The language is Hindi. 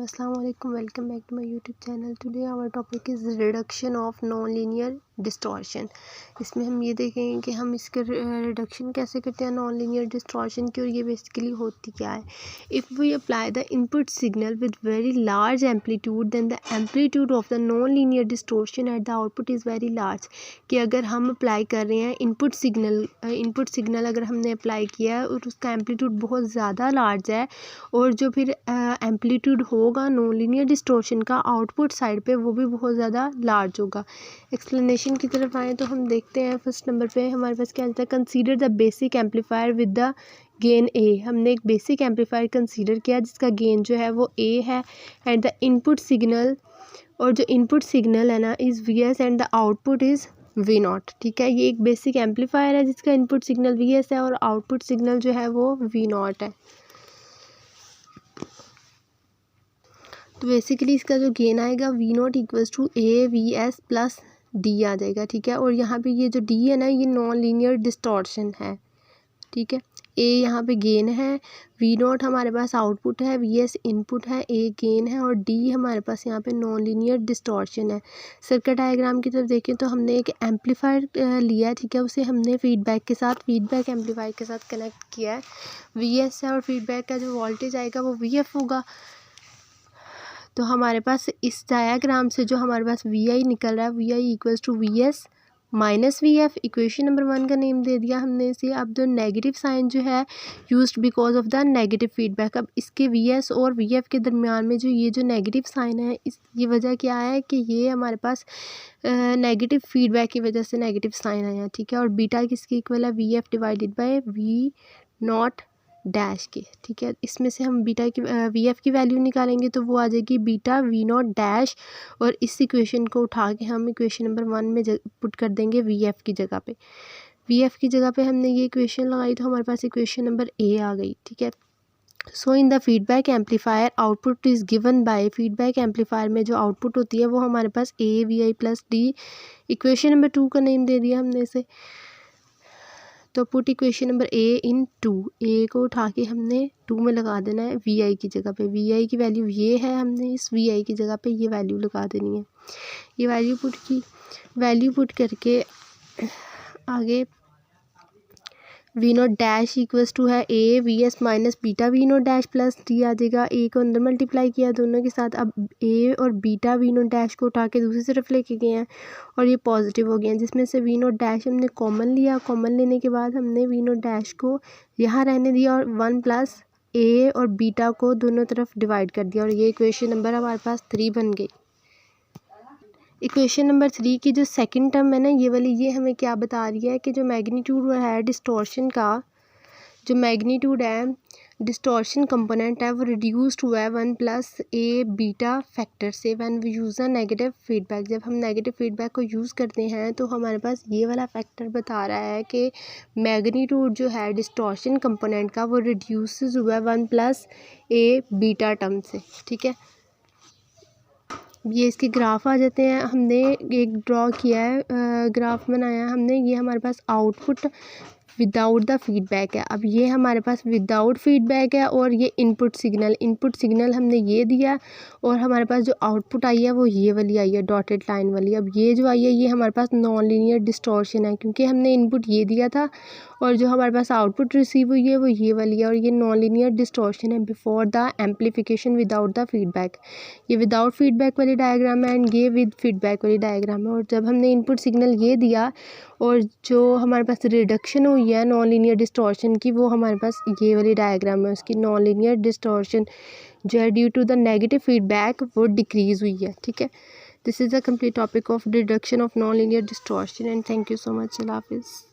अस्सलाम वालेकुम, welcome back to my YouTube channel. Today our topic is reduction of non linear distortion. इसमें हम ये देखेंगे कि हम इसके रिडक्शन कैसे करते हैं नॉन लीनियर डिस्टॉर्शन की, और ये बेसिकली होती क्या है। If we apply the input signal with very large amplitude then the amplitude of the non linear distortion at the output is very large. कि अगर हम अप्लाई कर रहे हैं इनपुट सिग्नल अगर हमने अप्लाई किया है और उसका एम्पलीट्यूड बहुत ज़्यादा लार्ज है, और जो फिर एम्पलीट्यूड होगा नॉन लीनियर डिस्टॉर्शन का आउटपुट साइड पे वो भी बहुत ज़्यादा लार्ज होगा। एक्सप्लेनेशन की तरफ आए तो हम देखते हैं फर्स्ट नंबर पे हमारे पास क्या आता है। Consider the basic amplifier with the gain A. हमने एक बेसिक एम्पलीफायर कंसीडर किया जिसका गेन जो है वो ए है, एंड द इनपुट सिग्नल, और जो इनपुट सिग्नल है ना is V S and the output is V naught. ठीक है, ये एक बेसिक एम्पलीफायर है जिसका इनपुट सिग्नल वी एस है और आउटपुट सिग्नल जो है वो वी नॉट है। तो बेसिकली इसका जो गेन आएगा V naught equals to A V S plus D आ जाएगा। ठीक है, और यहाँ पे ये जो डी है ना ये नॉन लीनियर डिस्टॉर्शन है। ठीक है, ए यहाँ पे गेन है, वी नॉट हमारे पास आउटपुट है, वी एस इनपुट है, ए गेन है, और डी हमारे पास यहाँ पे नॉन लीनियर डिस्टॉर्शन है। सर्किट डायग्राम की तरफ देखें तो हमने एक एम्पलीफायर लिया है। ठीक है, उसे हमने फीडबैक एम्पलीफायर के साथ कनेक्ट किया है। वी एस है और फीडबैक का जो वोल्टेज आएगा वो वी एफ होगा। तो हमारे पास इस डायाग्राम से जो हमारे पास वी आई निकल रहा है, V I equals to V S minus V F. Equation number 1 का नेम दे दिया हमने इसे। अब जो नेगेटिव साइन जो है used because of the negative feedback. अब इसके वी एस और वी एफ के दरमियान में जो ये जो नेगेटिव साइन है, ये वजह क्या है कि ये हमारे पास नेगेटिव फीडबैक की वजह से नेगेटिव साइन आया। ठीक है, और बीटा किसकी इक्वल है, V F divided by V naught dash K. ठीक है, इसमें से हम बीटा की वी एफ की वैल्यू निकालेंगे तो वो आ जाएगी बीटा वी नॉट डैश, और इस इक्वेशन को उठा के हम इक्वेशन नंबर 1 में पुट कर देंगे वी एफ की जगह पे। वी एफ की जगह पे हमने ये इक्वेशन लगाई तो हमारे पास इक्वेशन नंबर ए आ गई। ठीक है, so in the feedback amplifier output is given by. Feedback amplifier में जो आउटपुट होती है वो हमारे पास A V I plus D. Equation number 2 का नेम दे दिया हमने इसे। तो put equation number A in 2। A को उठा के हमने 2 में लगा देना है वी आई की जगह पे। वी आई की वैल्यू ये है, हमने इस वी आई की जगह पे ये वैल्यू लगा देनी है। ये वैल्यू पुट करके आगे V naught dash equals to है A V S minus beta V naught dash plus D आ जाएगा। ए को अंदर मल्टीप्लाई किया दोनों के साथ। अब ए और बीटा वी नॉट डैश को उठा के दूसरी तरफ लेके गए हैं और ये पॉजिटिव हो गया, जिसमें से वी नॉट डैश हमने कॉमन लिया। कॉमन लेने के बाद हमने वी नॉट डैश को यहाँ रहने दिया और 1 प्लस ए और बीटा को दोनों तरफ डिवाइड कर दिया, और ये इक्वेशन नंबर हमारे पास 3 बन गई। इक्वेशन नंबर 3 की जो सेकंड टर्म है ना ये वाली, ये हमें क्या बता रही है कि जो मैग्नीट्यूड है डिस्टॉर्शन का, जो मैग्नीट्यूड है डिस्टॉर्शन कंपोनेंट है वो रिड्यूस्ड हुआ है 1 प्लस ए बीटा फैक्टर से when we use a negative feedback. जब हम नेगेटिव फीडबैक को यूज़ करते हैं तो हमारे पास ये वाला फैक्टर बता रहा है कि मैग्नीट्यूड जो है डिस्टॉर्शन कंपोनेंट का वो रिड्यूसेस हुआ है 1 प्लस ए बीटा टर्म से। ठीक है, ये इसके ग्राफ आ जाते हैं। हमने एक ड्रॉ किया है, ग्राफ बनाया हमने। ये हमारे पास आउटपुट विदाउट द फीडबैक है। अब ये हमारे पास विदाउट फीडबैक है, और ये इनपुट सिग्नल हमने ये दिया, और हमारे पास जो आउटपुट आई है वो ये वाली आई है डॉटेड लाइन वाली। अब ये जो आई है ये हमारे पास नॉन लीनियर डिस्टॉर्शन है, क्योंकि हमने इनपुट ये दिया था और जो हमारे पास आउटपुट रिसीव हुई है वो ये वाली है, और ये नॉन लीनियर डिस्टॉर्शन है before the amplification without the feedback. ये विदाउट फीडबैक वाली डायग्राम है एंड ये विद फीडबैक वाली डायग्राम है। और जब हमने इनपुट सिग्नल ये दिया और जो हमारे पास रिडक्शन हुई है नॉन लीनियर डिस्टॉर्शन की, वो हमारे पास ये वाली डायग्राम है उसकी। नॉन लीनियर डिस्टॉर्शन जो है due to the negative feedback वो डिक्रीज़ हुई है। ठीक है, this is the complete topic of reduction of non linear distortion, and thank you so much. अल्लाह हाफिज़।